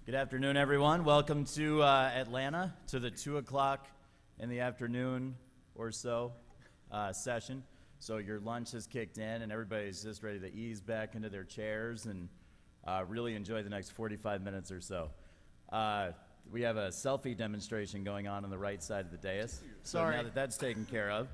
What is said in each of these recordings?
Good afternoon, everyone. Welcome to Atlanta, to the 2 o'clock in the afternoon or so session. So your lunch has kicked in and everybody's just ready to ease back into their chairs and really enjoy the next 45 minutes or so. We have a selfie demonstration going on the right side of the dais. So now that that's taken care of,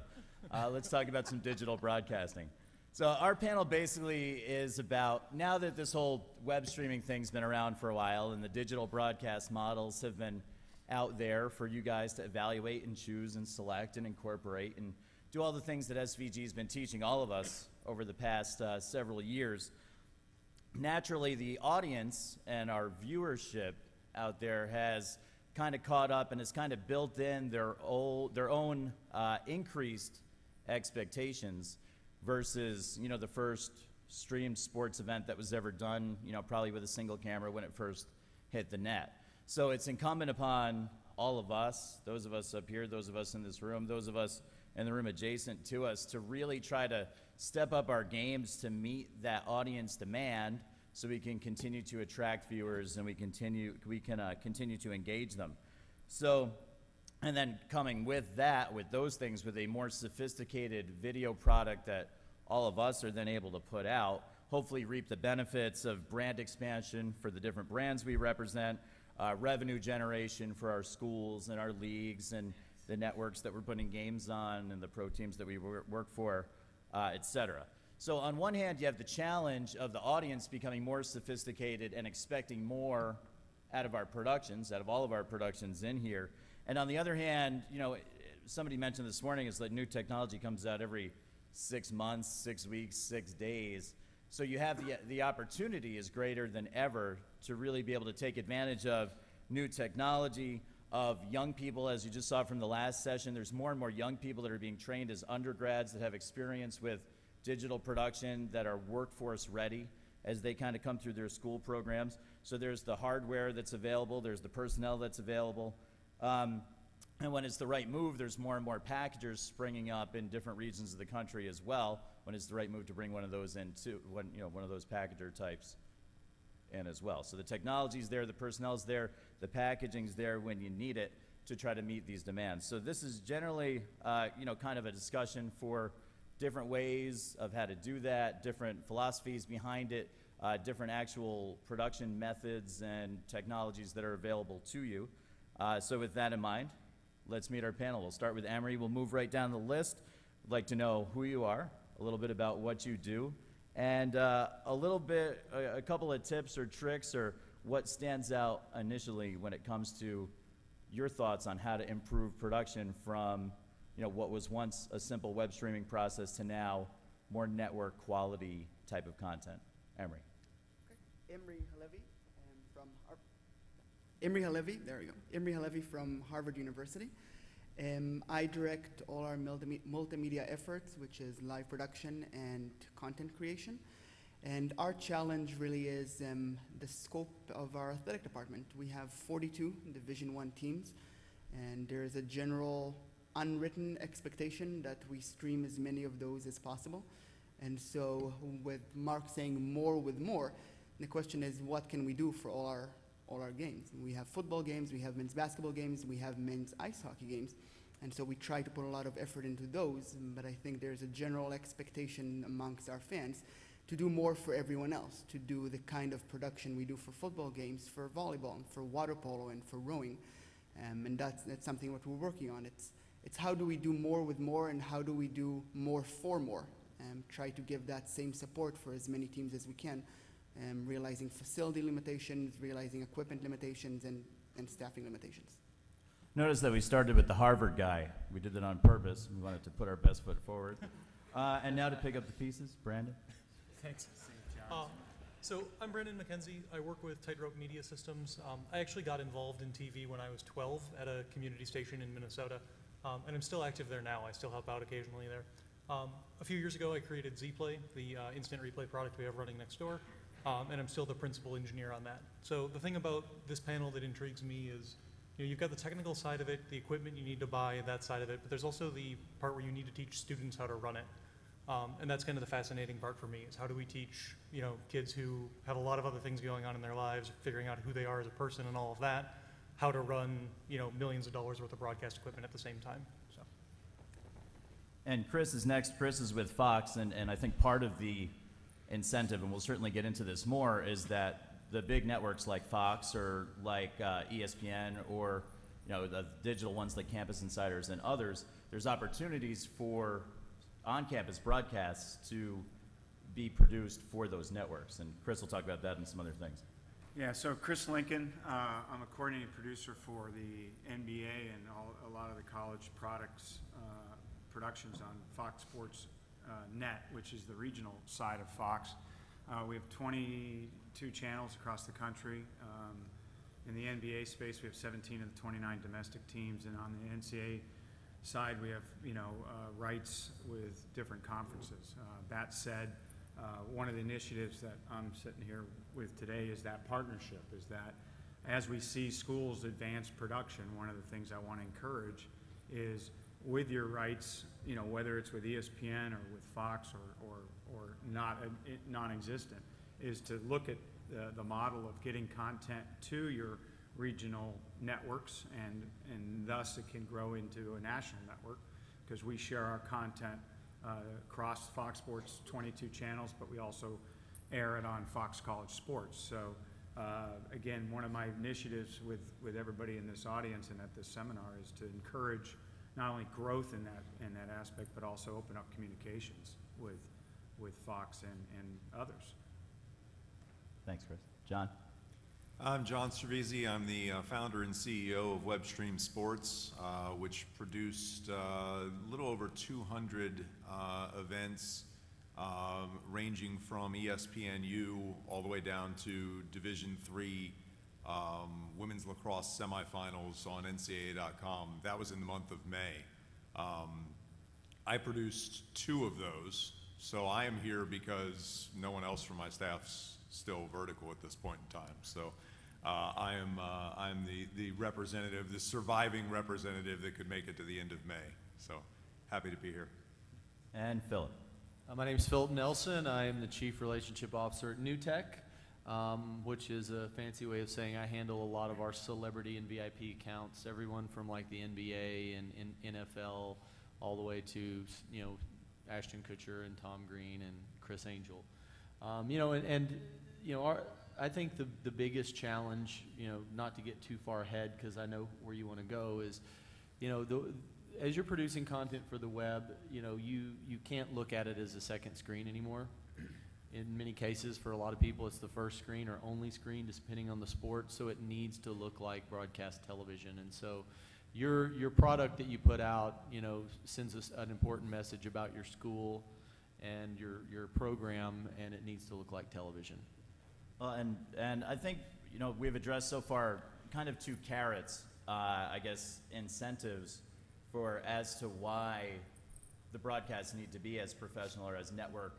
let's talk about some digital broadcasting. So our panel basically is about, now that this whole web streaming thing's been around for a while and the digital broadcast models have been out there for you guys to evaluate and choose and select and incorporate and do all the things that SVG's been teaching all of us over the past several years. Naturally, the audience and our viewership out there has kind of caught up and has kind of built in their own increased expectations versus, the first streamed sports event that was ever done, probably with a single camera when it first hit the net. So it's incumbent upon all of us, those of us up here, those of us in this room, those of us in the room adjacent to us, to really try to step up our games to meet that audience demand so we can continue to attract viewers and we can continue to engage them. So, and then coming with that, with those things, with a more sophisticated video product that all of us are then able to put out, hopefully reap the benefits of brand expansion for the different brands we represent, revenue generation for our schools and our leagues and the networks that we're putting games on and the pro teams that we work for, et cetera. So on one hand, you have the challenge of the audience becoming more sophisticated and expecting more out of our productions, out of all of our productions in here. And on the other hand, somebody mentioned this morning is that new technology comes out every 6 months, 6 weeks, 6 days. So you have the opportunity is greater than ever to really be able to take advantage of new technology, of young people, as you just saw from the last session. There's more and more young people that are being trained as undergrads that have experience with digital production, that are workforce ready as they kind of come through their school programs. So there's the hardware that's available, there's the personnel that's available. And when it's the right move, there's more and more packagers springing up in different regions of the country as well, when it's the right move to bring one of those in too, one of those packager types in as well. So the technology's there, the personnel's there, the packaging's there when you need it to try to meet these demands. So this is generally, kind of a discussion for different ways of how to do that, different philosophies behind it, different actual production methods and technologies that are available to you. So with that in mind, let's meet our panel. We'll start with Imry. We'll move right down the list. I'd like to know who you are, a little bit about what you do, and a couple of tips or tricks or what stands out initially when it comes to your thoughts on how to improve production from what was once a simple web streaming process to now more network quality type of content. Imry. Okay. Imry Halevi, there we go. Imry Halevi from Harvard University. I direct all our multimedia efforts, which is live production and content creation. And our challenge really is the scope of our athletic department. We have 42 Division I teams, and there is a general unwritten expectation that we stream as many of those as possible. And so with Mark saying more with more, the question is, what can we do for all our games? We have football games, we have men's basketball games, we have men's ice hockey games. And so we try to put a lot of effort into those, but I think there's a general expectation amongst our fans to do more for everyone else, to do the kind of production we do for football games, for volleyball, and for water polo, and for rowing. And that's something what we're working on. It's how do we do more with more, and how do we do more for more? Try to give that same support for as many teams as we can, realizing facility limitations, realizing equipment limitations, and staffing limitations. Notice that we started with the Harvard guy. We did that on purpose. We wanted to put our best foot forward. And now to pick up the pieces, Brandon. Thanks. So I'm Brandon McKenzie. I work with Tightrope Media Systems. I actually got involved in TV when I was 12 at a community station in Minnesota, and I'm still active there now. I still help out occasionally there. A few years ago, I created Zplay, the instant replay product we have running next door, and I'm still the principal engineer on that. So the thing about this panel that intrigues me is, you've got the technical side of it, the equipment you need to buy, that side of it, but there's also the part where you need to teach students how to run it. And that's kind of the fascinating part for me, is how do we teach, you know, kids who have a lot of other things going on in their lives, figuring out who they are as a person and all of that, how to run, you know, millions of dollars worth of broadcast equipment at the same time. So. And Chris is next. Chris is with Fox, and I think part of the incentive, and we'll certainly get into this more, is that the big networks like Fox or like ESPN or, you know, the digital ones like Campus Insiders and others, there's opportunities for on-campus broadcasts to be produced for those networks. And Chris will talk about that and some other things. Yeah, so Chris Lincoln, I'm a coordinating producer for the NBA and a lot of the college products, productions on Fox Sports Net, which is the regional side of Fox. We have 22 channels across the country. In the NBA space, we have 17 of the 29 domestic teams, and on the NCAA side, we have, you know, rights with different conferences. That said, one of the initiatives that I'm sitting here with today is that partnership, is that as we see schools advance production, one of the things I want to encourage is with your rights, you know, whether it's with ESPN or with Fox or not non-existent, is to look at the model of getting content to your regional networks, and thus it can grow into a national network, because we share our content across Fox Sports 22 channels, but we also air it on Fox College Sports. So again, one of my initiatives with everybody in this audience and at this seminar is to encourage not only growth in that aspect, but also open up communications with Fox and others. Thanks, Chris. John? I'm John Servizzi. I'm the founder and CEO of Webstream Sports, which produced a little over 200 events, ranging from ESPNU all the way down to Division III women's lacrosse semifinals on NCAA.com. That was in the month of May. I produced 2 of those, so I am here because no one else from my staff's still vertical at this point in time. So I'm the representative, the surviving representative that could make it to the end of May. So happy to be here. And Philip. My name is Philip Nelson. I am the Chief Relationship Officer at NewTek, which is a fancy way of saying I handle a lot of our celebrity and VIP accounts, everyone from like the NBA and NFL all the way to, you know, Ashton Kutcher and Tom Green and Chris Angel. You know, you know, I think the biggest challenge, you know, not to get too far ahead because I know where you want to go, is, you know, as you're producing content for the web, you know, you can't look at it as a second screen anymore. In many cases, for a lot of people, it's the first screen or only screen, depending on the sport, so it needs to look like broadcast television. And so your product that you put out, you know, sends us an important message about your school and your program, and it needs to look like television. Well, and I think, you know, we've addressed so far kind of 2 carrots, I guess, incentives for as to why the broadcasts need to be as professional or as network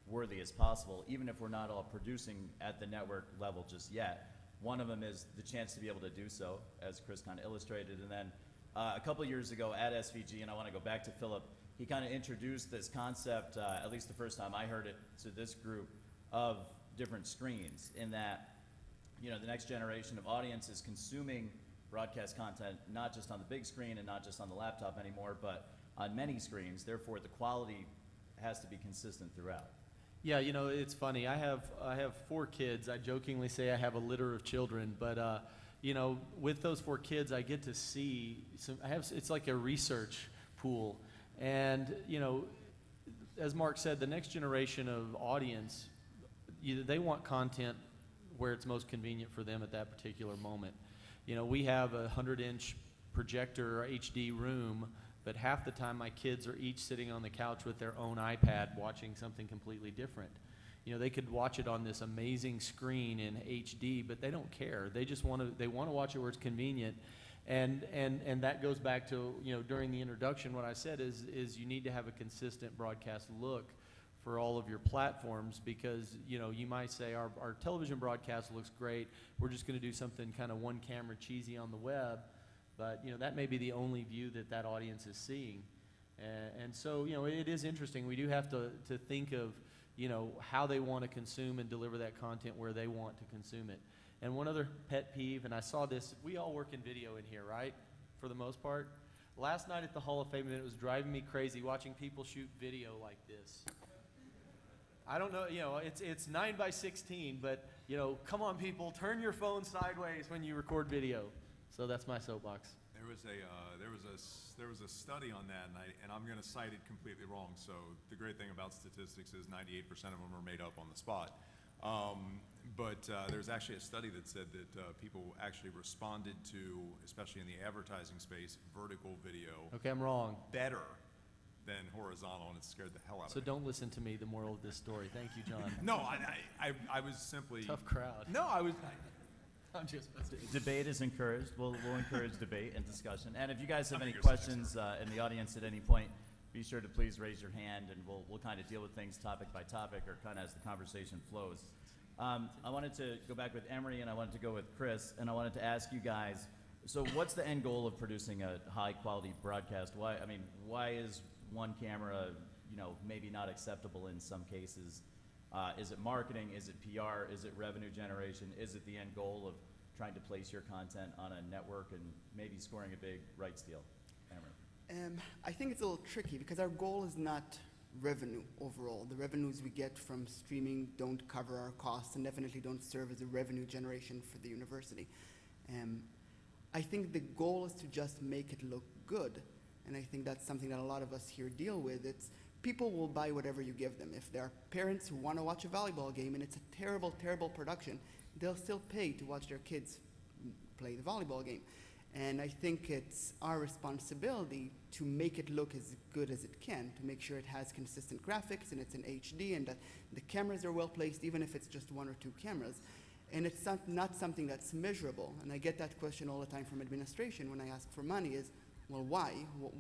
worthy as possible, even if we're not all producing at the network level just yet. One of them is the chance to be able to do so, as Chris kind of illustrated. And then a couple years ago at SVG, and I want to go back to Philip, he kind of introduced this concept, at least the first time I heard it, to this group, of different screens, in that, you know, the next generation of audience is consuming broadcast content not just on the big screen and not just on the laptop anymore, but on many screens. Therefore, the quality has to be consistent throughout. Yeah, you know, it's funny. I have 4 kids. I jokingly say I have a litter of children, but you know, with those 4 kids, I get to see some. It's like a research pool, and you know, as Mark said, the next generation of audience, they want content where it's most convenient for them at that particular moment. You know, we have a 100-inch projector HD room, but half the time my kids are each sitting on the couch with their own iPad watching something completely different. You know, they could watch it on this amazing screen in HD, but they don't care. They just want to watch it where it's convenient. And that goes back to, you know, during the introduction, what I said is you need to have a consistent broadcast look for all of your platforms, because, you know, you might say our television broadcast looks great, we're just going to do something kind of one camera cheesy on the web, but, you know, that may be the only view that audience is seeing. And so, you know, it is interesting. We do have to think of, you know, how they want to consume and deliver that content where they want to consume it. And one other pet peeve, and I saw this, we all work in video in here, right? For the most part. Last night at the Hall of Fame, it was driving me crazy watching people shoot video like this. I don't know, you know, it's 9:16, but, you know, come on people, turn your phone sideways when you record video. So that's my soapbox. There was a study on that, and I'm going to cite it completely wrong. So the great thing about statistics is 98% of them are made up on the spot. But there's actually a study that said that people actually responded to, especially in the advertising space, vertical video Okay, I'm wrong. better than horizontal, and it scared the hell out So of me. don't listen to me, the moral of this story. Thank you, John. No, I was simply Tough crowd. No, I'm just messing. Debate is encouraged. We'll encourage debate and discussion. And if you guys have I'm any your questions in the audience at any point, be sure to please raise your hand, and we'll kind of deal with things topic by topic or kind of as the conversation flows. I wanted to go back with Imry, and I wanted to go with Chris, and I wanted to ask you guys, so what's the end goal of producing a high-quality broadcast? Why is one camera, you know, maybe not acceptable in some cases? Is it marketing? Is it PR? Is it revenue generation? Is it the end goal of trying to place your content on a network and maybe scoring a big rights deal? Imry. I think it's a little tricky because our goal is not revenue overall. The revenues we get from streaming don't cover our costs and definitely don't serve as a revenue generation for the university. I think the goal is to just make it look good. And I think that's something that a lot of us here deal with. It's people will buy whatever you give them. If there are parents who want to watch a volleyball game and it's a terrible, terrible production, they'll still pay to watch their kids play the volleyball game. And I think it's our responsibility to make it look as good as it can, to make sure it has consistent graphics and it's in HD and that the cameras are well placed, even if it's just one or two cameras. And it's not something that's measurable. And I get that question all the time from administration when I ask for money is, well, why?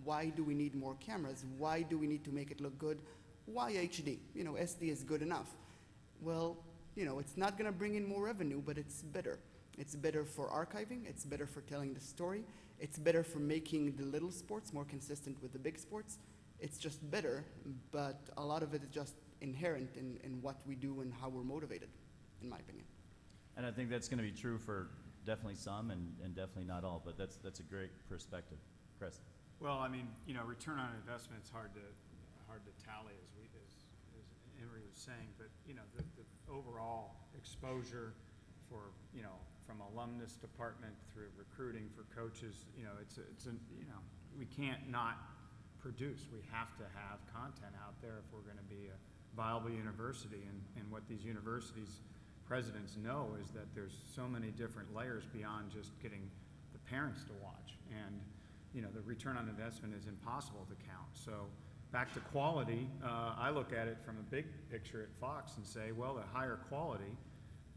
Why do we need more cameras? Why do we need to make it look good? Why HD? You know, SD is good enough. Well, you know, it's not going to bring in more revenue, but it's better. It's better for archiving. It's better for telling the story. It's better for making the little sports more consistent with the big sports. It's just better, but a lot of it is just inherent in what we do and how we're motivated, in my opinion. And I think that's going to be true for definitely some and definitely not all, but that's a great perspective. Chris. Well, I mean, you know, return on investment's hard to tally as Imry was saying, but you know, the overall exposure for, you know, from alumnus department through recruiting for coaches, you know, you know, we can't not produce. We have to have content out there if we're going to be a viable university. And what these universities presidents know is that there's so many different layers beyond just getting the parents to watch. And, you know, the return on investment is impossible to count. So back to quality, I look at it from a big picture at Fox and say, well, the higher quality,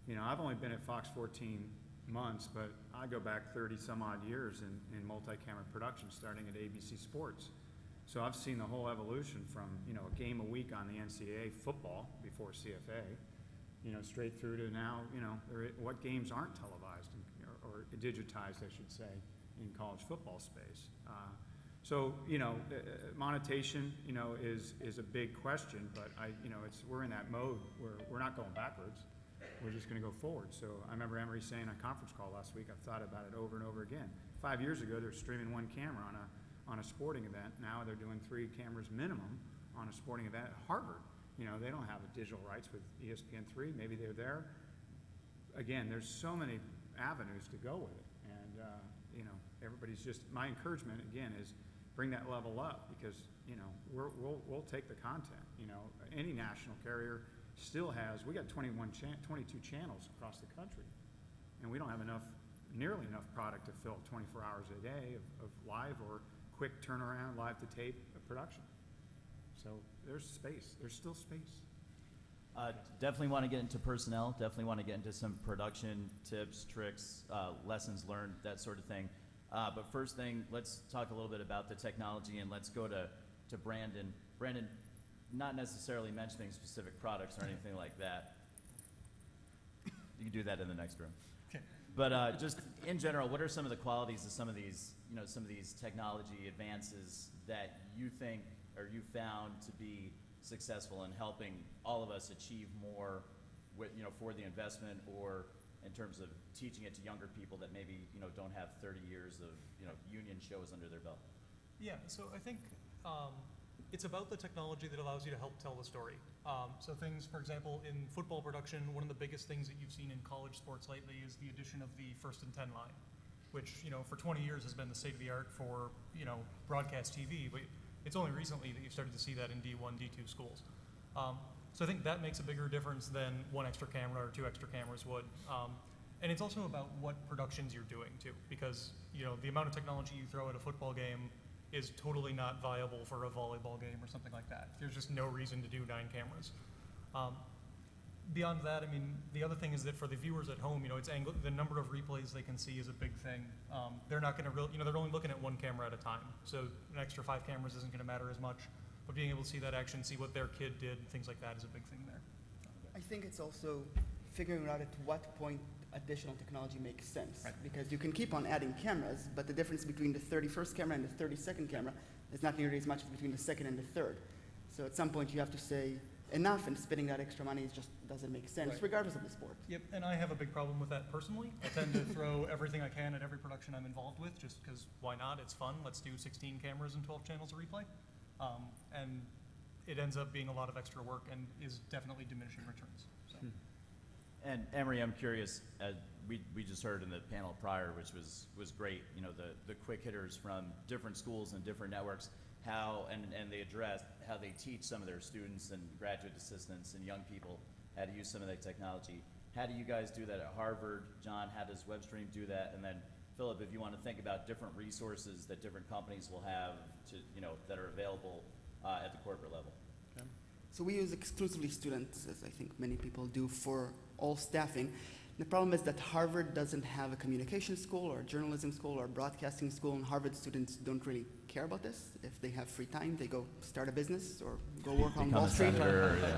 you know, I've only been at Fox 14 months, but I go back 30 some odd years in multi-camera production, starting at ABC Sports. So I've seen the whole evolution from, you know, a game a week on the NCAA football before CFA, you know, straight through to now, you know, what games aren't televised or digitized, I should say, in college football space. So, you know, monetization, you know, is a big question, but you know, we're in that mode where we're not going backwards. We're just going to go forward. So I remember Imry saying on a conference call last week, I've thought about it over and over again. 5 years ago, they're streaming one camera on a sporting event. Now they're doing 3 cameras minimum on a sporting event at Harvard. You know, they don't have a digital rights with ESPN3. Maybe they're there. Again, there's so many avenues to go with it. And, you know, everybody's just, my encouragement, again, is bring that level up because, you know, we'll take the content. You know, any national carrier still has, we got 22 channels across the country. And we don't have nearly enough product to fill 24 hours a day of live or quick turnaround, live to tape production. So there's space. There's still space. Definitely want to get into personnel. Definitely want to get into some production tips, tricks, lessons learned, that sort of thing. But first thing, let's talk a little bit about the technology, and let's go to Brandon. Brandon, not necessarily mentioning specific products or anything like that. You can do that in the next room. Okay. But just in general, what are some of the qualities of some of these, some of these technology advances that you think or you found to be successful in helping all of us achieve more with, for the investment, or in terms of teaching it to younger people that maybe, don't have 30 years of, union shows under their belt? Yeah, so I think it's about the technology that allows you to help tell the story. So things, for example, in football production, one of the biggest things that you've seen in college sports lately is the addition of the 1st and 10 line, which, for 20 years has been the state of the art for, broadcast TV, but it's only recently that you've started to see that in D1, D2 schools. So I think that makes a bigger difference than one extra camera or two extra cameras would. And it's also about what productions you're doing too, because the amount of technology you throw at a football game is totally not viable for a volleyball game or something like that. There's just no reason to do 9 cameras. Beyond that, I mean, the other thing is that for the viewers at home, it's the number of replays they can see is a big thing. They're not going to they're only looking at 1 camera at a time, so an extra 5 cameras isn't going to matter as much. But being able to see that action, see what their kid did, things like that is a big thing there. I think it's also figuring out at what point additional technology makes sense. Right. Because you can keep on adding cameras, but the difference between the 31st camera and the 32nd camera is not nearly as much as between the 2nd and the 3rd. So at some point you have to say enough, and spending that extra money just doesn't make sense, right, regardless of the sport. Yep, and I have a big problem with that personally. I tend to throw everything I can at every production I'm involved with, just because why not? It's fun. Let's do 16 cameras and 12 channels of replay. And it ends up being a lot of extra work and is definitely diminishing returns. So. And Imry, I'm curious, we just heard in the panel prior, which was great, the quick hitters from different schools and different networks, how, and they addressed how they teach some of their students and graduate assistants and young people how to use some of that technology. How do you guys do that at Harvard? John, how does Webstream do that? And then Philip, if you want to think about different resources that different companies will have to, that are available at the corporate level. Okay. So we use exclusively students, as I think many people do, for all staffing. The problem is that Harvard doesn't have a communication school or a journalism school or a broadcasting school, and Harvard students don't really care about this. If they have free time, they go start a business or go work on Wall Street.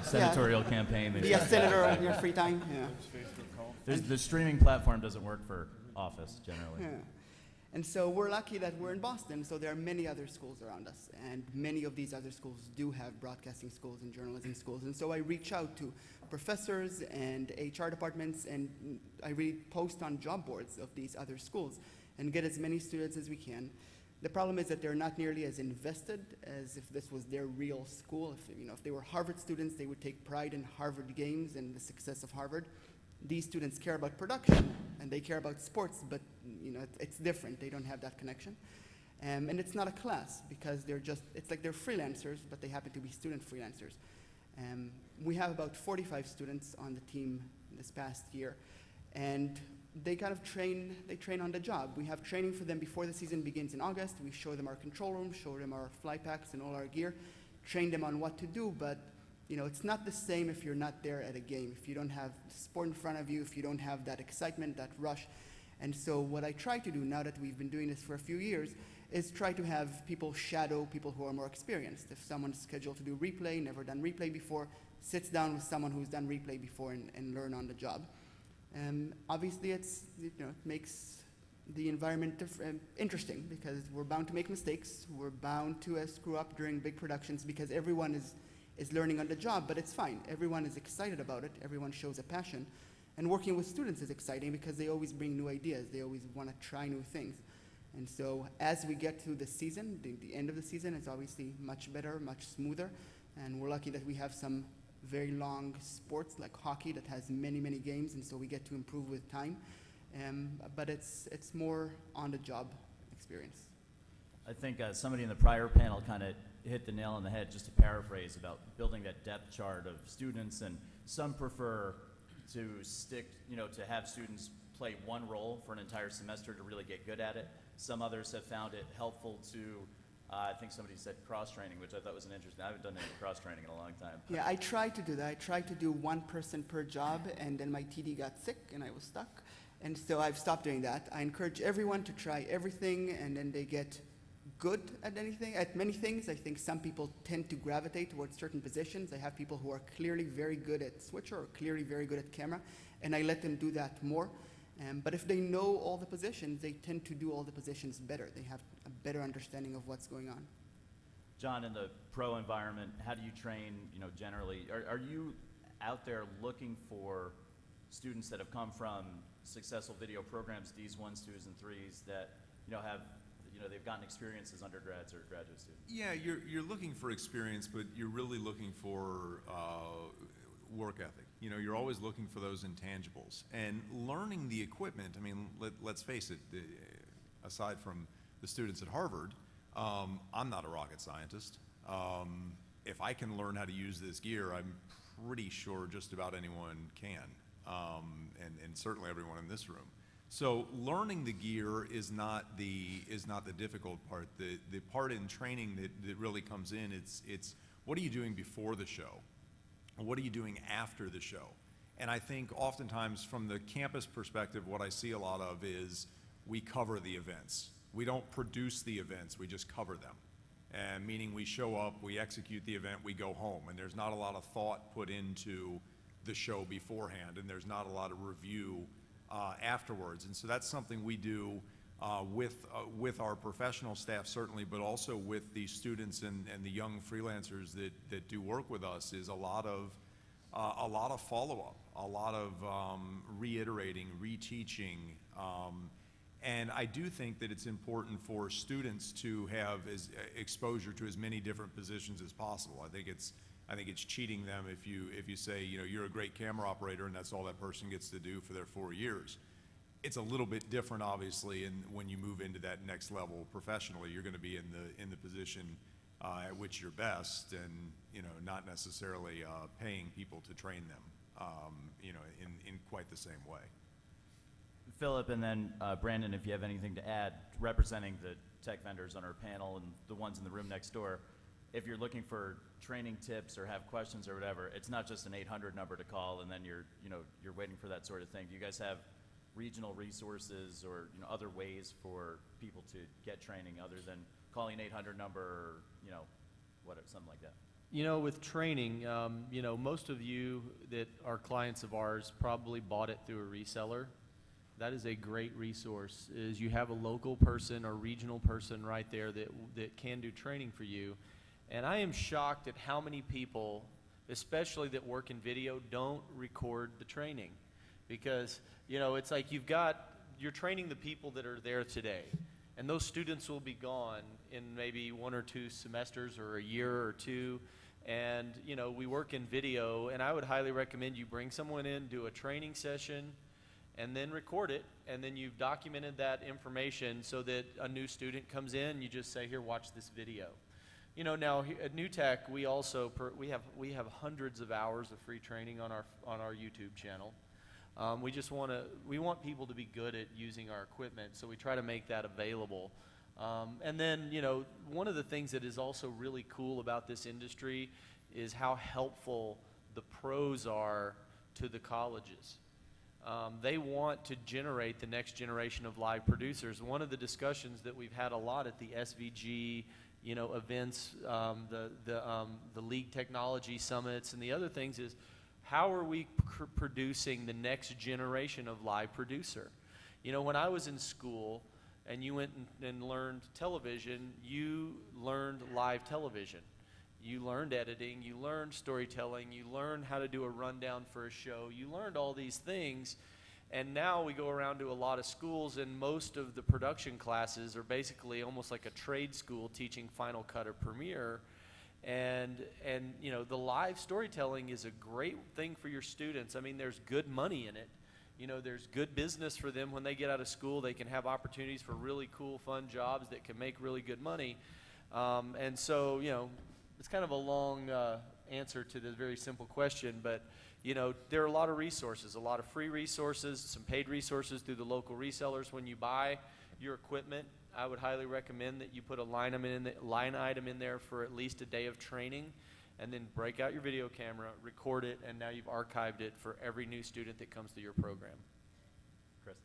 Senatorial campaign. Be a senator in your free time. Yeah. The streaming platform doesn't work for office generally. Yeah. And so we're lucky that we're in Boston, so there are many other schools around us, and many of these other schools do have broadcasting schools and journalism schools. And so I reach out to professors and HR departments, and I really post on job boards of these other schools and get as many students as we can. The problem is that they're not nearly as invested as if this was their real school. If they were Harvard students, they would take pride in Harvard games and the success of Harvard. These students care about production and they care about sports, but it's different. They don't have that connection. And it's not a class because it's like they're freelancers, but they happen to be student freelancers. We have about 45 students on the team this past year, and they kind of train on the job. We have training for them before the season begins in August. We show them our control room, show them our fly packs and all our gear, train them on what to do, but it's not the same if you're not there at a game, if you don't have sport in front of you, if you don't have that excitement, that rush. And so what I try to do now that we've been doing this for a few years is try to have people shadow people who are more experienced. If someone's scheduled to do replay, never done replay before, sits down with someone who's done replay before and learn on the job. Obviously, it makes the environment interesting because we're bound to make mistakes. We're bound to screw up during big productions because everyone is learning on the job, but it's fine. Everyone is excited about it. Everyone shows a passion. And working with students is exciting because they always bring new ideas. They always want to try new things. And so as we get to the season, the end of the season is obviously much better, much smoother. And we're lucky that we have some very long sports like hockey that has many, many games, and so we get to improve with time. But it's more on-the-job experience. I think somebody in the prior panel kind of hit the nail on the head, just to paraphrase, about building that depth chart of students, and some prefer to stick, to have students play one role for an entire semester to really get good at it. Some others have found it helpful to, I think somebody said cross-training, which I thought was an interesting. I haven't done any cross-training in a long time. Yeah, I tried to do that. I tried to do one person per job, and then my TD got sick, and I was stuck. And so I've stopped doing that. I encourage everyone to try everything, and then they get good at many things. I think some people tend to gravitate towards certain positions. I have people who are clearly very good at switcher or clearly very good at camera, and I let them do that more. But if they know all the positions, they tend to do all the positions better. They have a better understanding of what's going on. John, in the pro environment, how do you train, generally? Are you out there looking for students that have come from successful video programs, Ds, 1s, 2s, and 3s, that, have, they've gotten experience as undergrads or graduate students? Yeah, you're looking for experience, but you're really looking for work ethic. You're always looking for those intangibles. And learning the equipment, let's face it, aside from the students at Harvard, I'm not a rocket scientist. If I can learn how to use this gear, I'm pretty sure just about anyone can, and certainly everyone in this room. So learning the gear is not the difficult part. The part in training that really comes in, it's what are you doing before the show? What are you doing after the show? And I think oftentimes from the campus perspective, what I see a lot of is we cover the events. We don't produce the events, we just cover them. And meaning we show up, we execute the event, we go home. And there's not a lot of thought put into the show beforehand, and there's not a lot of review afterwards. And so that's something we do with our professional staff certainly, but also with the students and the young freelancers that do work with us, is a lot of follow-up, a lot of reiterating, reteaching. And I do think that it's important for students to have exposure to as many different positions as possible. I think it's cheating them if you say, you're a great camera operator and that's all that person gets to do for their 4 years. It's a little bit different, obviously, and when you move into that next level professionally, you're going to be in the position at which you're best, and not necessarily paying people to train them, in quite the same way. Philip, and then Brandon, if you have anything to add, representing the tech vendors on our panel and the ones in the room next door, if you're looking for training tips or have questions or whatever, it's not just an 800 number to call and then you're waiting for that sort of thing. Do you guys have regional resources or other ways for people to get training other than calling an 800 number or something like that? With training, most of you that are clients of ours probably bought it through a reseller. That is a great resource, is you have a local person or regional person right there that can do training for you. And I am shocked at how many people, especially that work in video, don't record the training. Because, it's like you're training the people that are there today. And those students will be gone in maybe 1 or 2 semesters or a year or 2. And, we work in video, and I would highly recommend you bring someone in, do a training session, and then record it, and then you've documented that information so that a new student comes in, you just say, here, watch this video. Now at NewTek, we also we have hundreds of hours of free training on our YouTube channel. We want people to be good at using our equipment, so we try to make that available. And then, one of the things that is also really cool about this industry is how helpful the pros are to the colleges. They want to generate the next generation of live producers. One of the discussions that we've had a lot at the SVG, events, the league technology summits, and the other things is, how are we producing the next generation of live producer? When I was in school and you went and learned television, you learned live television. You learned editing, you learned storytelling, you learned how to do a rundown for a show, you learned all these things, and now we go around to a lot of schools and most of the production classes are basically almost like a trade school teaching Final Cut or Premiere, and the live storytelling is a great thing for your students. There's good money in it. There's good business for them when they get out of school. They can have opportunities for really cool, fun jobs that can make really good money, and so, it's kind of a long answer to this very simple question, but there are a lot of resources, a lot of free resources, some paid resources through the local resellers. When you buy your equipment, I would highly recommend that you put a line item in there for at least a day of training, and then break out your video camera, record it, and now you've archived it for every new student that comes through your program. Chris?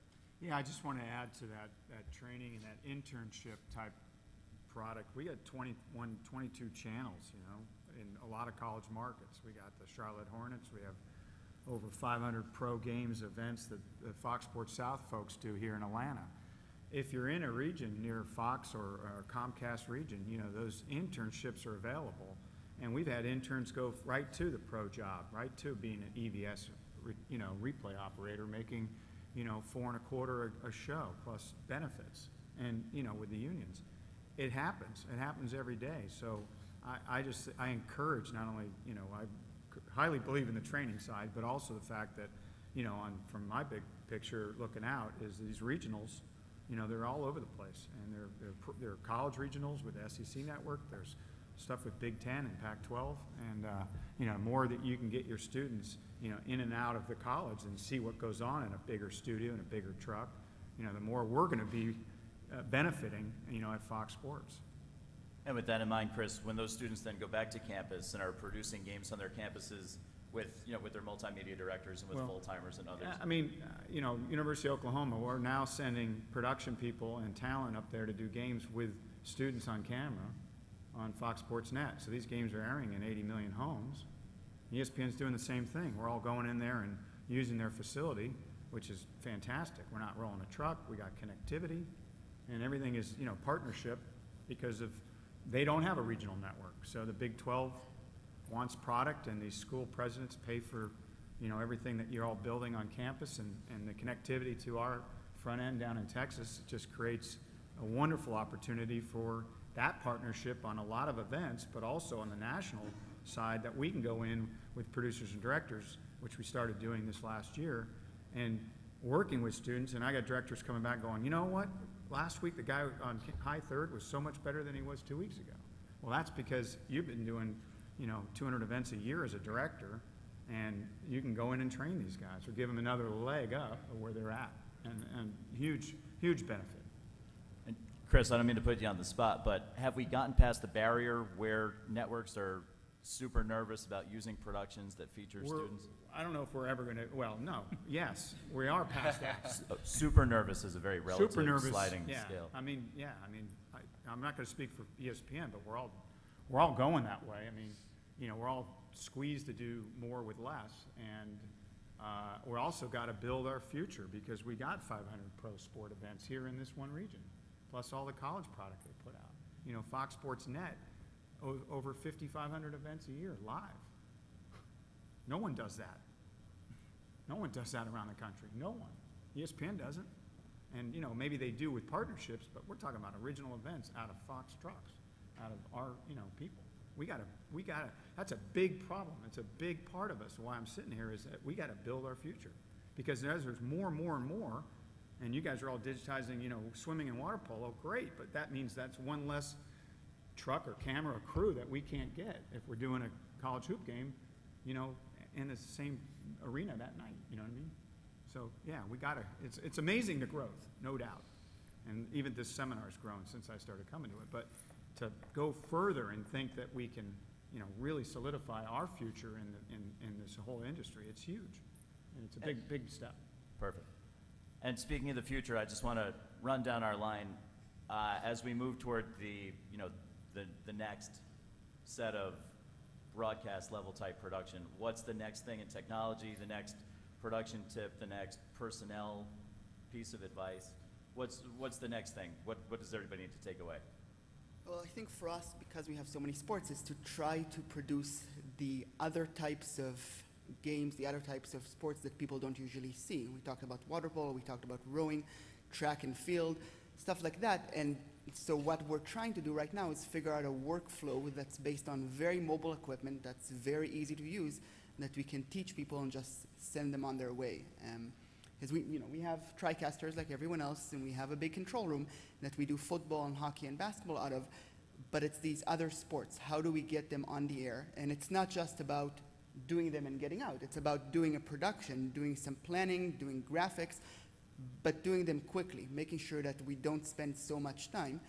Yeah, I just want to add to that training and that internship type product. We had 22 channels, in a lot of college markets. We got the Charlotte Hornets, we have over 500 pro games events that the Fox Sports South folks do here in Atlanta. If you're in a region near Fox or Comcast region, you know, those internships are available. And we've had interns go right to the pro job, right to being an EVS, you know, replay operator, making, you know, $4.25 a show plus benefits. And, you know, with the unions, it happens every day. So I encourage not only, you know, I highly believe in the training side, but also the fact that, you know, from my big picture looking out is these regionals, you know, they're all over the place, and they're college regionals with the SEC network. There's stuff with Big Ten and Pac-12, and you know, more that you can get your students, you know, in and out of the college and see what goes on in a bigger studio and a bigger truck. You know, the more we're going to be benefiting, you know, at Fox Sports. And with that in mind, Chris, when those students then go back to campus and are producing games on their campuses with, you know, with their multimedia directors and with full-timers and others. I mean, you know, University of Oklahoma, we're now sending production people and talent up there to do games with students on camera on Fox Sports Net. So these games are airing in 80 million homes. ESPN's doing the same thing. We're all going in there and using their facility, which is fantastic. We're not rolling a truck. We got connectivity, and everything is, you know, partnership because of they don't have a regional network. So the Big 12 wants product, and these school presidents pay for, you know, everything that you're all building on campus, and the connectivity to our front end down in Texas just creates a wonderful opportunity for that partnership on a lot of events, but also on the national side that we can go in with producers and directors, which we started doing this last year, and working with students. And I got directors coming back going, you know what? Last week the guy on high third was so much better than he was 2 weeks ago. Well, that's because you've been doing, you know, 200 events a year as a director, and you can go in and train these guys or give them another leg up of where they're at, and huge benefit. And Chris, I don't mean to put you on the spot, but have we gotten past the barrier where networks are super nervous about using productions that feature students? I don't know if we're ever going to, well, no, yes, we are past that. Super nervous is a very relative Super nervous, sliding yeah. scale. I mean, I'm not going to speak for ESPN, but we're all going that way. I mean, you know, we're all squeezed to do more with less, and we're also got to build our future because we got 500 pro sport events here in this one region, plus all the college product they put out. You know, Fox Sports Net, over 5,500 events a year live. No one does that. No one does that around the country. No one. ESPN doesn't. And, you know, maybe they do with partnerships, but we're talking about original events out of Fox trucks, out of our, you know, people. We gotta, that's a big problem. It's a big part of us. Why I'm sitting here is that we gotta build our future. Because as there's more and more and more, and you guys are all digitizing, you know, swimming and water polo, great, but that means that's one less truck or camera or crew that we can't get if we're doing a college hoop game, you know, in the same arena that night, you know what I mean? So, yeah, we gotta, it's amazing the growth, no doubt. And even this seminar's grown since I started coming to it, but to go further and think that we can, you know, really solidify our future in this whole industry, it's huge. And it's a big step. Perfect. And speaking of the future, I just want to run down our line as we move toward the, you know, the next set of broadcast level type production. What's the next thing in technology, the next production tip, the next personnel piece of advice? What's the next thing? What does everybody need to take away? Well, I think for us, because we have so many sports, is to try to produce the other types of games, the other types of sports that people don't usually see. We talked about water polo, we talked about rowing, track and field, stuff like that. And so what we're trying to do right now is figure out a workflow that's based on very mobile equipment, that's very easy to use, that we can teach people and just send them on their way. Because we have TriCasters like everyone else, and we have a big control room that we do football and hockey and basketball out of, but it's these other sports. How do we get them on the air? And it's not just about doing them and getting out. It's about doing a production, doing some planning, doing graphics, but doing them quickly, making sure that we don't spend so much time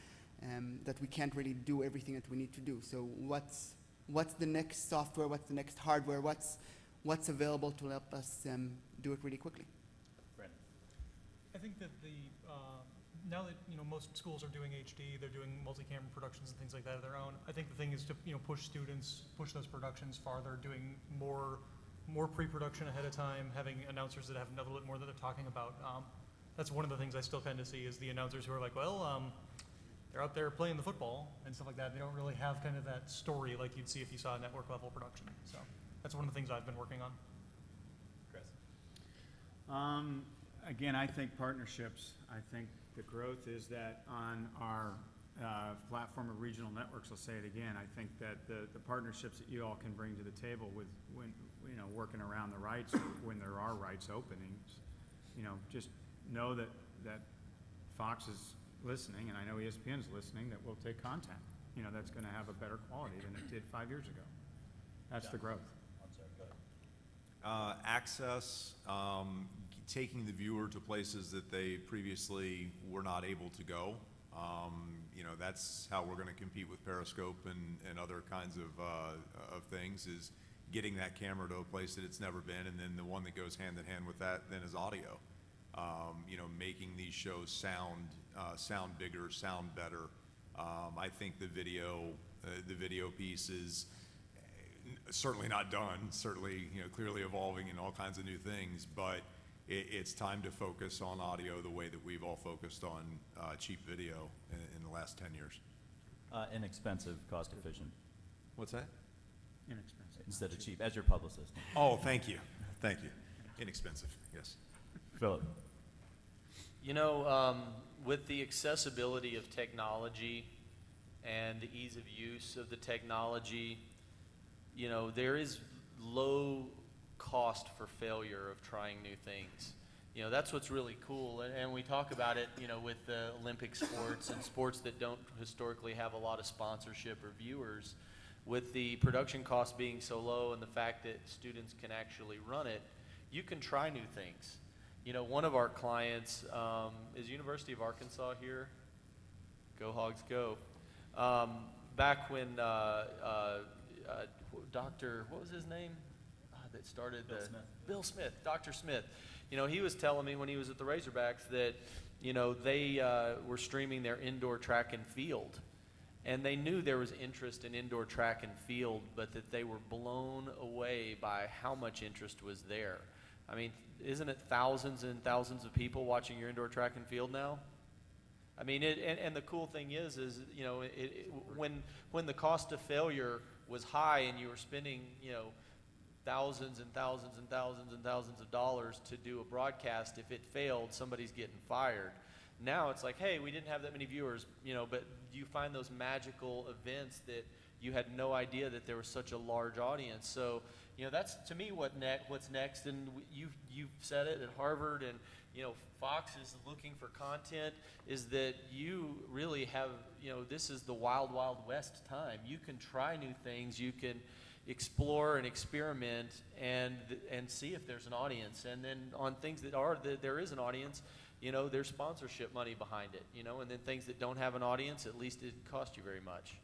that we can't really do everything that we need to do. So what's the next software? What's the next hardware? What's available to help us do it really quickly? I think that now that most schools are doing HD, they're doing multi-camera productions and things like that of their own. I think the thing is to push students, push those productions farther, doing more more pre-production ahead of time, having announcers that have a little bit more that they're talking about. That's one of the things I still kind of see is the announcers who are like, well, they're out there playing the football and stuff like that. They don't really have kind of that story like you'd see if you saw a network level production. So that's one of the things I've been working on. Chris. Again, I think partnerships. I think the growth is that on our platform of regional networks, I'll say it again, I think that the partnerships that you all can bring to the table with when, working around the rights, when there are rights openings, just know that Fox is listening, and I know ESPN's listening, that we'll take content, that's going to have a better quality than it did 5 years ago. That's the growth. I'm sorry, go ahead. Access, taking the viewer to places that they previously were not able to go. That's how we're going to compete with Periscope and other kinds of things, is getting that camera to a place that it's never been, and then the one that goes hand in hand with that then is audio. Making these shows sound bigger, sound better. I think the video piece is certainly not done, certainly clearly evolving in all kinds of new things, but it's time to focus on audio the way that we've all focused on cheap video in the last 10 years. Inexpensive, cost efficient. What's that? Inexpensive. Instead of cheap, as your publicist. Oh, thank you. Thank you. Inexpensive, yes. Philip. With the accessibility of technology and the ease of use of the technology, there is low cost for failure of trying new things. That's what's really cool, and we talk about it, with the Olympic sports and sports that don't historically have a lot of sponsorship or viewers. With the production cost being so low and the fact that students can actually run it, you can try new things. One of our clients is University of Arkansas here. Go Hogs, go. Back when Dr. What was his name? That started Bill Smith, Dr. Smith. He was telling me when he was at the Razorbacks that, they were streaming their indoor track and field. And they knew there was interest in indoor track and field, but that they were blown away by how much interest was there. I mean, isn't it thousands and thousands of people watching your indoor track and field now? I mean, and the cool thing is when the cost of failure was high and you were spending, thousands and thousands and thousands and thousands of dollars to do a broadcast, if it failed, somebody's getting fired. Now it's like, hey, we didn't have that many viewers, but you find those magical events that you had no idea that there was such a large audience. So, that's to me what's next. And you've said it at Harvard, and Fox is looking for content. Is that you really have this is the wild, wild west time. You can try new things. You can explore and experiment and see if there's an audience. And then on things that there is an audience, there's sponsorship money behind it. And then things that don't have an audience, at least it didn't cost you very much.